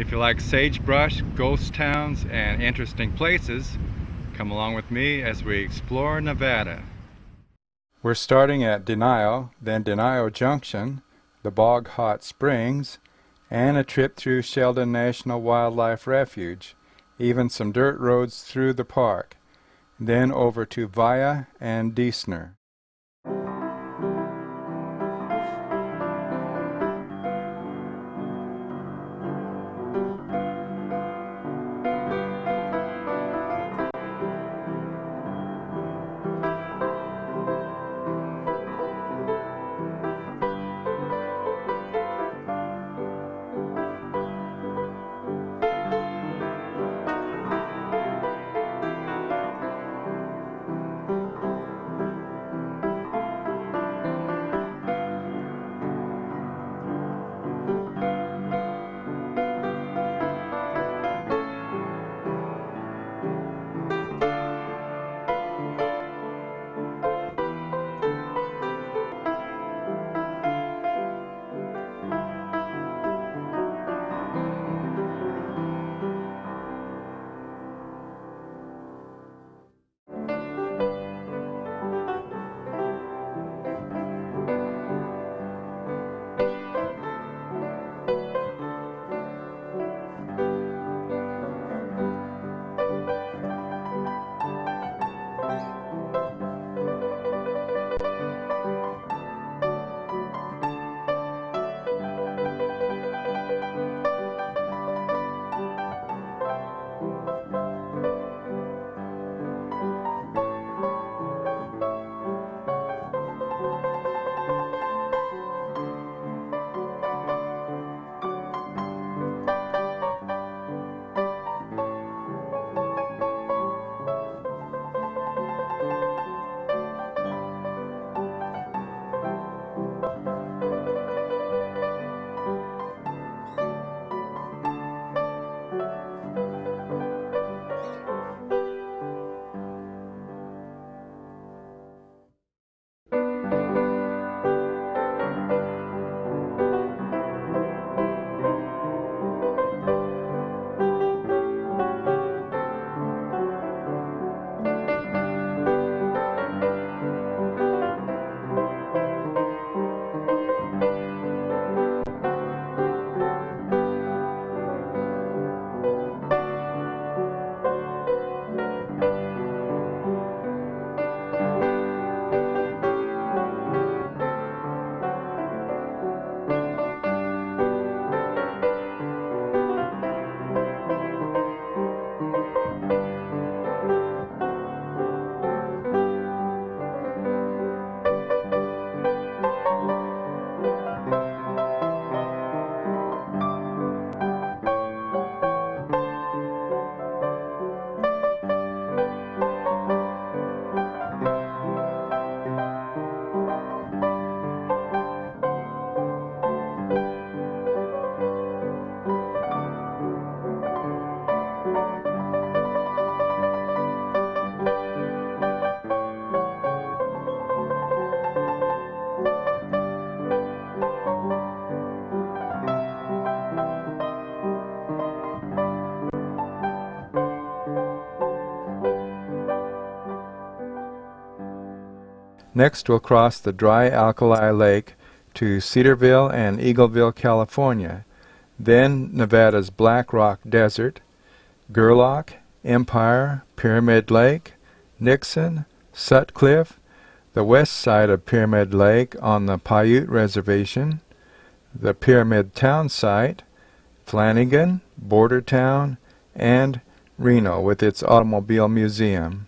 If you like sagebrush, ghost towns, and interesting places, come along with me as we explore Nevada. We're starting at Denio, then Denio Junction, the Bog Hot Springs, and a trip through Shelton National Wildlife Refuge, even some dirt roads through the park, then over to Via and Diessner. Next, we'll cross the dry alkali lake to Cedarville and Eagleville, California, then Nevada's Black Rock Desert, Gerlach, Empire, Pyramid Lake, Nixon, Sutcliffe, the west side of Pyramid Lake on the Paiute Reservation, the Pyramid Town site, Flanagan, Bordertown, and Reno with its automobile museum.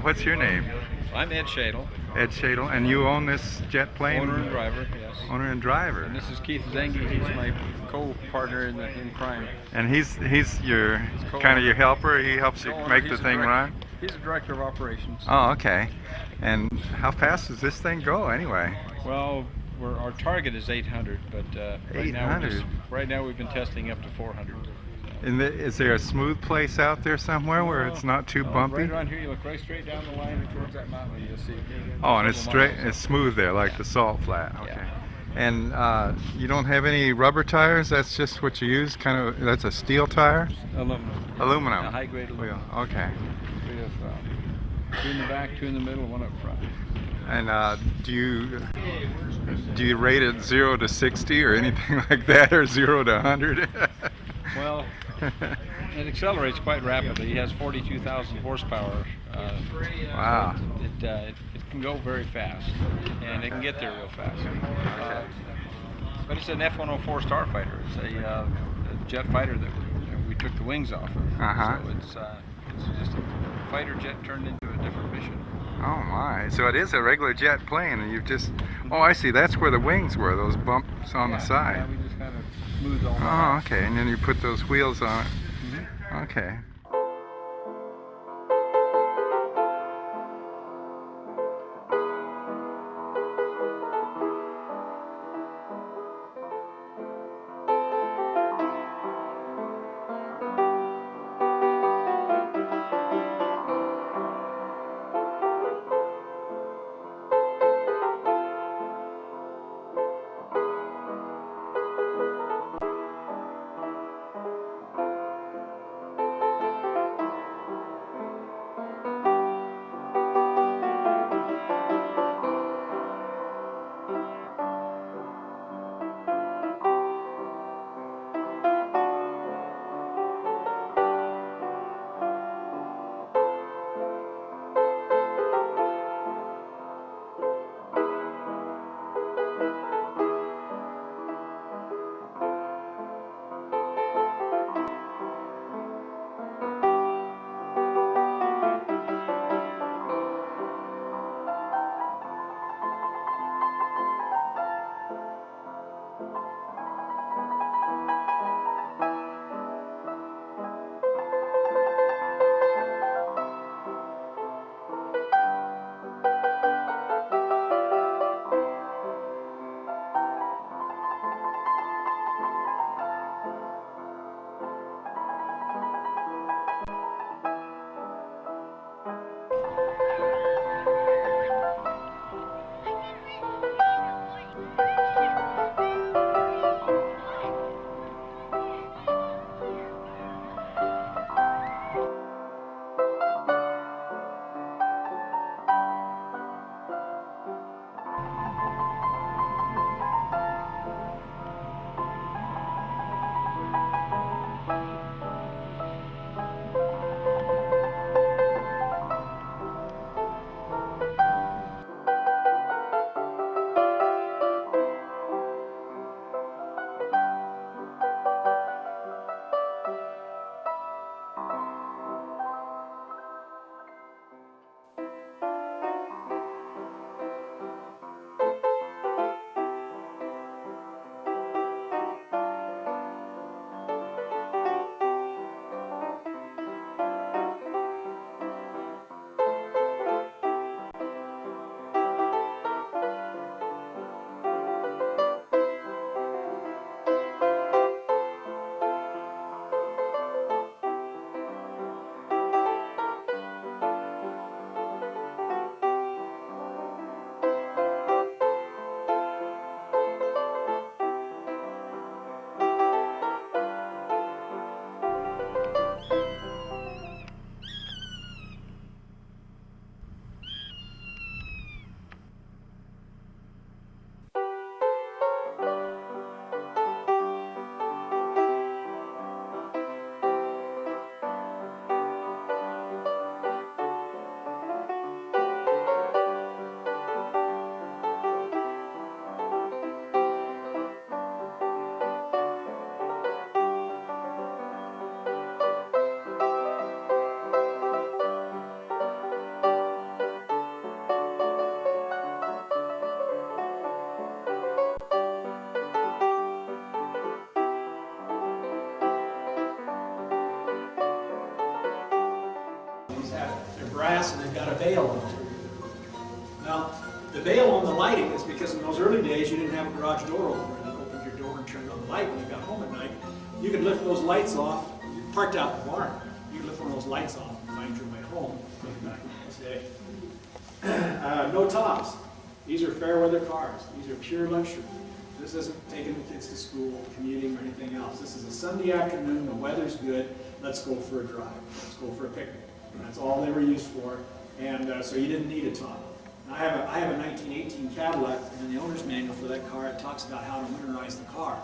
What's your name? I'm Ed Shadle. Ed Shadle, and you own this jet plane? Owner and driver, yes. Owner and driver. And this is Keith Zengi. He's my co-partner in crime. And he's your kind of your helper. He helps you make the thing run. He's the director of operations. Oh, okay. And how fast does this thing go anyway? Well, our target is 800, but 800. Right now we've been testing up to 400. Is there a smooth place out there somewhere where it's not too bumpy? Right around here, you look right straight down the line towards that mountain, you'll see. Oh, and it's straight, it's smooth there, like the salt flat. Okay. Yeah. And you don't have any rubber tires? That's just what you use? Kind of. That's a steel tire? Aluminum. Aluminum. A high-grade aluminum. Okay. We have 2 in the back, 2 in the middle, 1 up front. And do you rate it 0 to 60 or anything like that, or 0 to 100? Well, it accelerates quite rapidly. He has 42,000 horsepower. Wow. It can go very fast, and it can get there real fast. But it's an F-104 Starfighter. It's a jet fighter that we took the wings off of. So it's just a fighter jet turned into a different mission. Oh my! So it is a regular jet plane, and you've just. Oh, I see. That's where the wings were. Those bumps on the side. Yeah, we just kind of smoothed all that out. Okay. And then you put those wheels on it. Mm-hmm. Okay. glass and they've got a bail on it. Now, the bail on the lighting is because in those early days you didn't have a garage door opener. You opened your door and turned on the light when you got home at night. You could lift those lights off. You parked out in the barn. You could lift one of those lights off and find your way home. Back in this day. No tops. These are fair weather cars. These are pure luxury. This isn't taking the kids to school, commuting, or anything else. This is a Sunday afternoon. The weather's good. Let's go for a drive. Let's go for a picnic. And that's all they were used for. And so you didn't need a top. I have a 1918 Cadillac, and in the owner's manual for that car, it talks about how to winterize the car.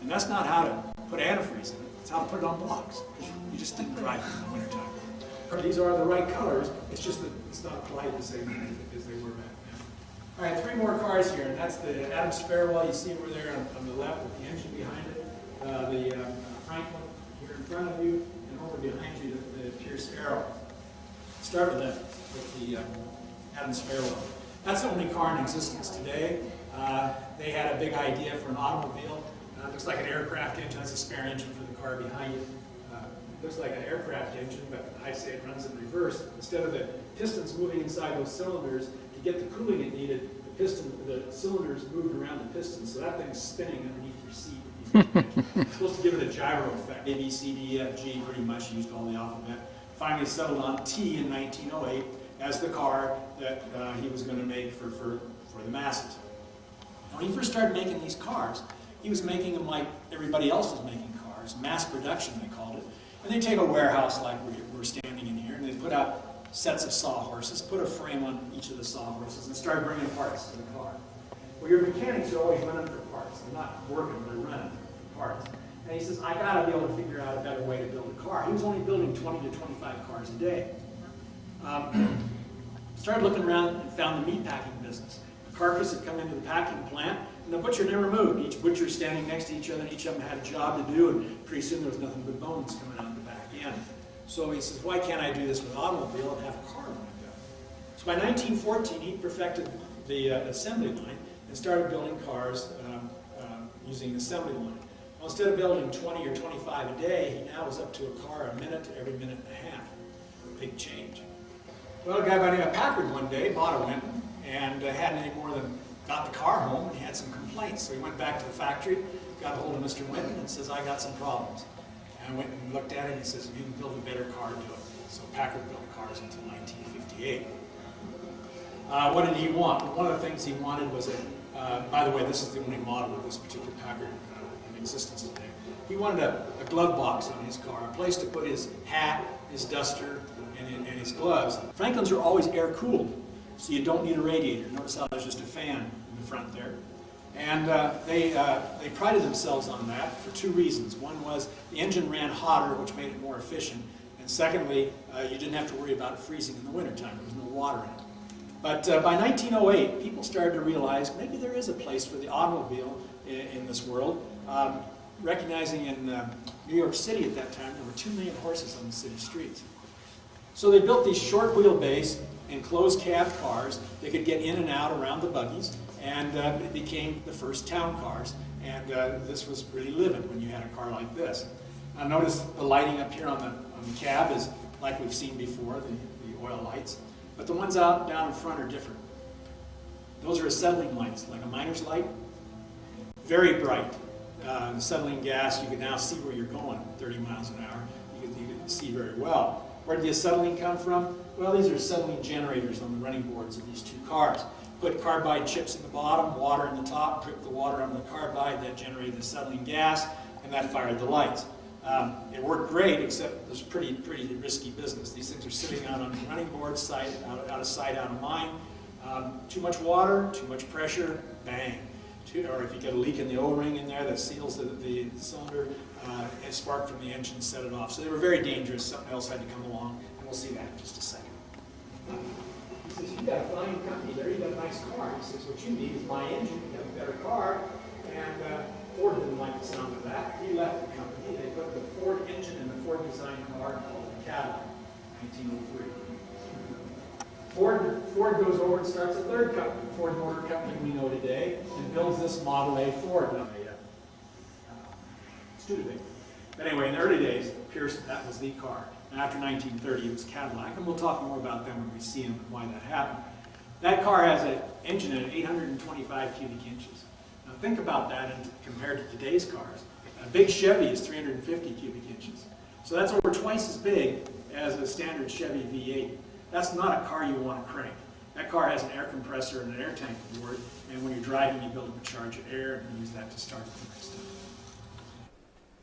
And that's not how to put antifreeze in it, it's how to put it on blocks. You just didn't drive it in the wintertime. These are the right colors, it's just that it's not quite the same as they were back then. All right, 3 more cars here, and that's the Adams Farewell. You see over there on the left with the engine behind it, the Franklin here in front of you, and over behind you, the Pierce Arrow. Start with the Adams Farewell. That's the only car in existence today. They had a big idea for an automobile. It looks like an aircraft engine. That's a spare engine for the car behind you. Looks like an aircraft engine, but I say it runs in reverse. Instead of the pistons moving inside those cylinders to get the cooling it needed, the cylinders moved around the pistons, so that thing's spinning underneath your seat. It's supposed to give it a gyro effect. A, B, C, D, E, F, G, pretty much used all the alphabet. Finally settled on T in 1908 as the car that he was going to make for the masses. Now, when he first started making these cars, he was making them like everybody else was making cars, mass production they called it. And they take a warehouse like we're standing in here, and they put out sets of sawhorses, put a frame on each of the sawhorses, and start bringing parts to the car. Well, your mechanics are always running for parts. They're not working, they're running for parts. And he says, I got to be able to figure out a better way to build a car. He was only building 20 to 25 cars a day. Started looking around and found the meat packing business. The carcass had come into the packing plant, and the butcher never moved. Each butcher standing next to each other, and each of them had a job to do, and pretty soon there was nothing but bones coming out of the back end. So he says, why can't I do this with an automobile and have a car when I go? So by 1914, he perfected the assembly line and started building cars using the assembly line. Well, instead of building 20 or 25 a day, he now was up to a car a minute to every minute and a half. Big change. Well, a guy by the name of Packard one day bought a Winton and hadn't any more than got the car home, and he had some complaints. So he went back to the factory, got a hold of Mr. Winton, and says, I got some problems. And I went and looked at him, and he says, if you can build a better car, do it. So Packard built cars until 1958. What did he want? One of the things he wanted was by the way, this is the only model of this particular Packard in existence today. He wanted a glove box on his car, a place to put his hat, his duster, and his gloves. Franklins are always air-cooled, so you don't need a radiator. Notice how there's just a fan in the front there. And they prided themselves on that for 2 reasons. One was the engine ran hotter, which made it more efficient. And secondly, you didn't have to worry about it freezing in the wintertime. There was no water in it. But by 1908, people started to realize maybe there is a place for the automobile in this world. Recognizing in New York City at that time, there were 2 million horses on the city streets. So they built these short wheelbase enclosed cab cars. They could get in and out around the buggies, and it became the first town cars. And this was really living when you had a car like this. Now notice the lighting up here on the cab is like we've seen before, the oil lights. But the ones out down in front are different. Those are acetylene lights, like a miner's light. Very bright. Acetylene gas, you can now see where you're going, 30 miles an hour. You can see very well. Where did the acetylene come from? Well, these are acetylene generators on the running boards of these 2 cars. Put carbide chips in the bottom, water in the top, drip the water on the carbide, that generated the acetylene gas, and that fired the lights. It worked great, except it was pretty risky business. These things are sitting out on the running board, out of sight, out of mind. Too much water, too much pressure, bang. Or if you get a leak in the O-ring in there that seals the cylinder, a spark from the engine set it off. So they were very dangerous. Something else had to come along, and we'll see that in just a second. He says, you got a fine company there, you got a nice car. He says, what you need is my engine, you have a better car. And Ford didn't like the sound of that. He left the company. They put the Ford engine in the Ford design car called the Cadillac, 1903. Ford goes over and starts a 3rd company, Ford Motor Company we know today, and builds this Model A Ford, not a Studebaker. But anyway, in the early days, Pierce, that was the car. And after 1930, it was Cadillac, and we'll talk more about them when we see them and why that happened. That car has an engine at 825 cubic inches. Now think about that compared to today's cars. A big Chevy is 350 cubic inches. So that's over twice as big as a standard Chevy V8. That's not a car you want to crank. That car has an air compressor and an air tank aboard, and when you're driving, you build up a charge of air and use that to start the next time.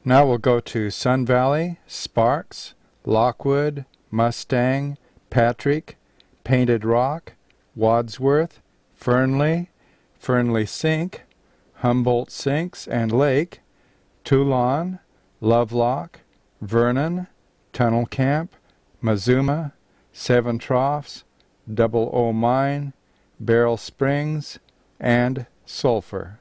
Now we'll go to Sun Valley, Sparks, Lockwood, Mustang, Patrick, Painted Rock, Wadsworth, Fernley, Fernley Sink, Humboldt Sinks and Lake, Toulon, Lovelock, Vernon, Tunnel Camp, Mazuma, Seven Troughs, Double O Mine, Barrel Springs, and Sulphur.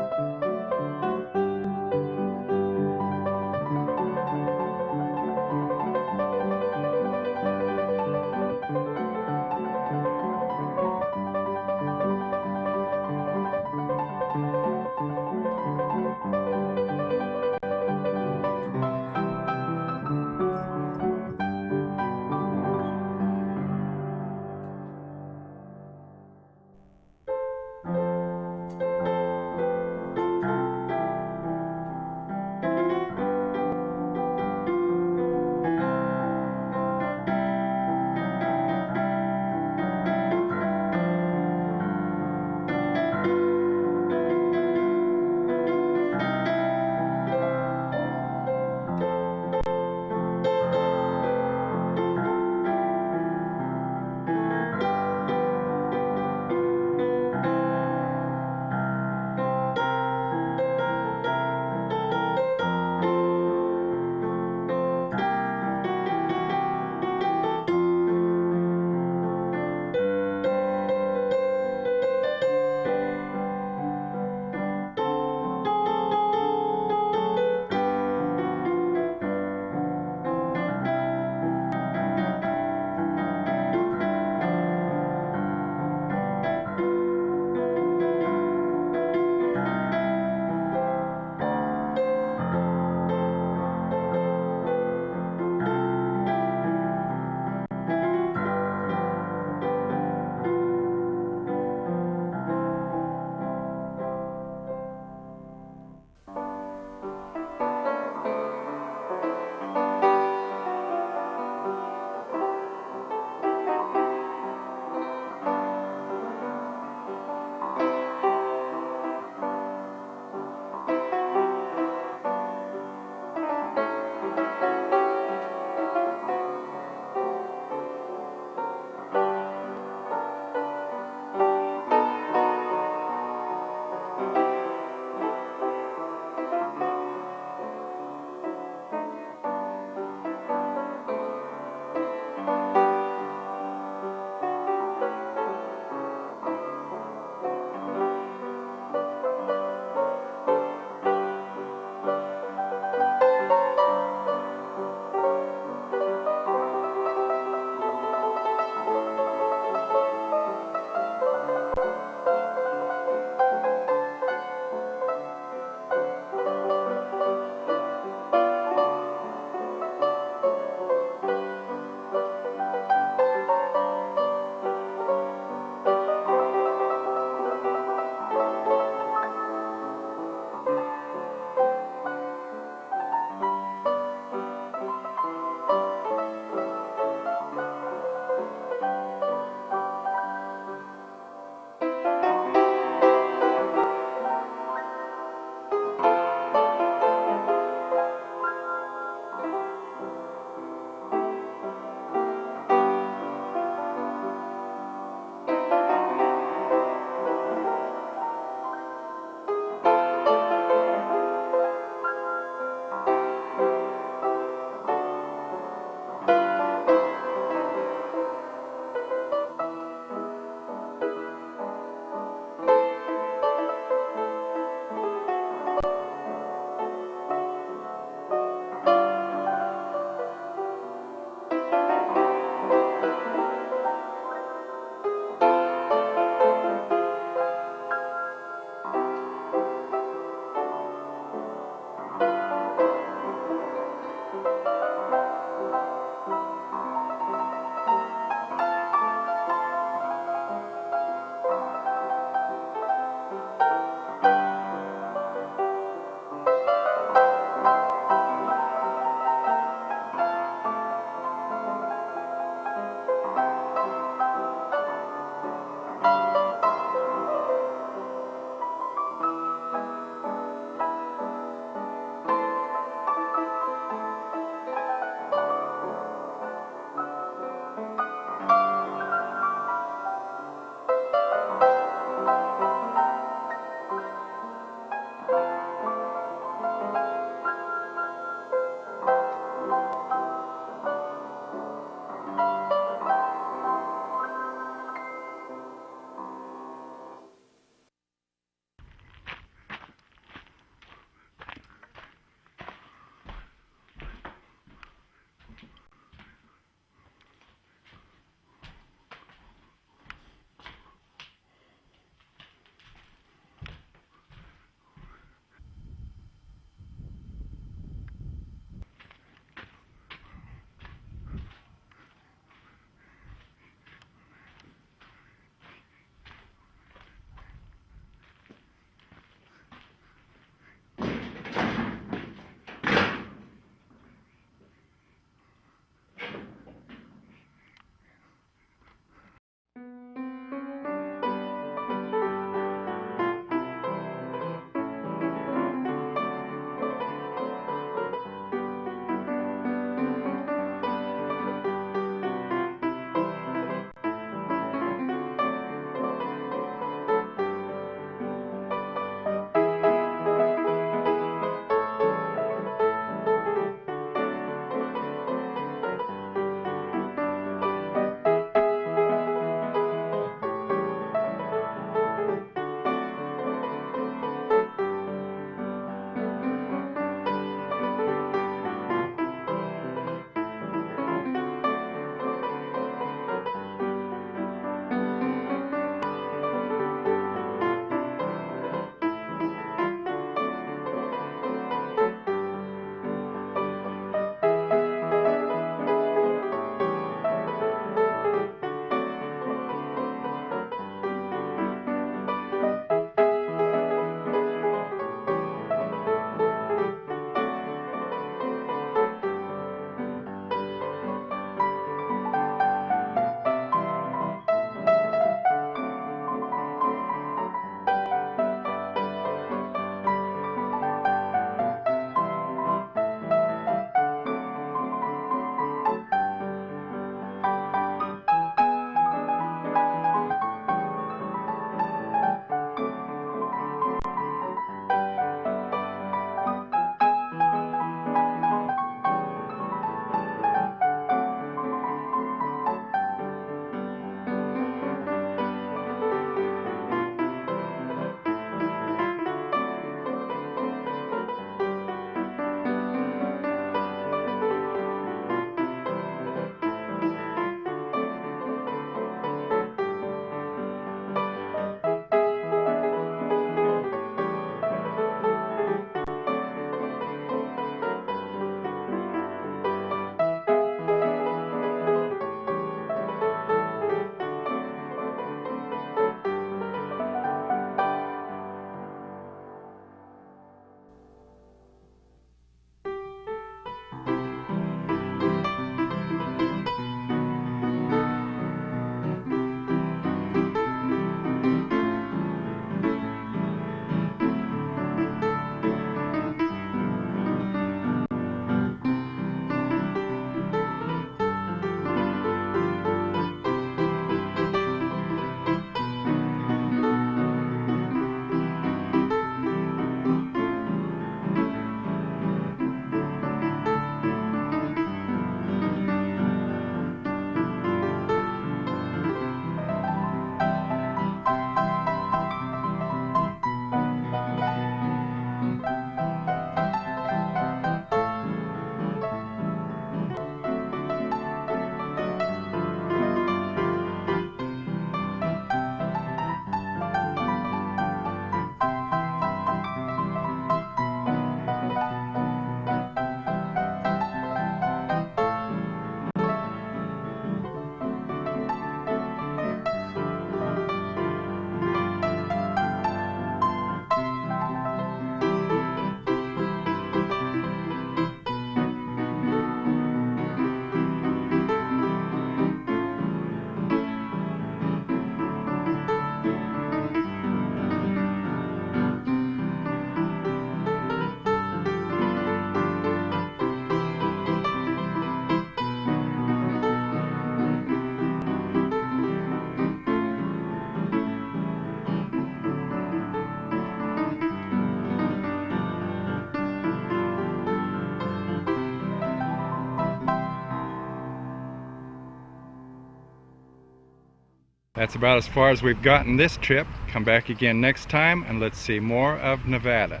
That's about as far as we've gotten this trip. Come back again next time and let's see more of Nevada.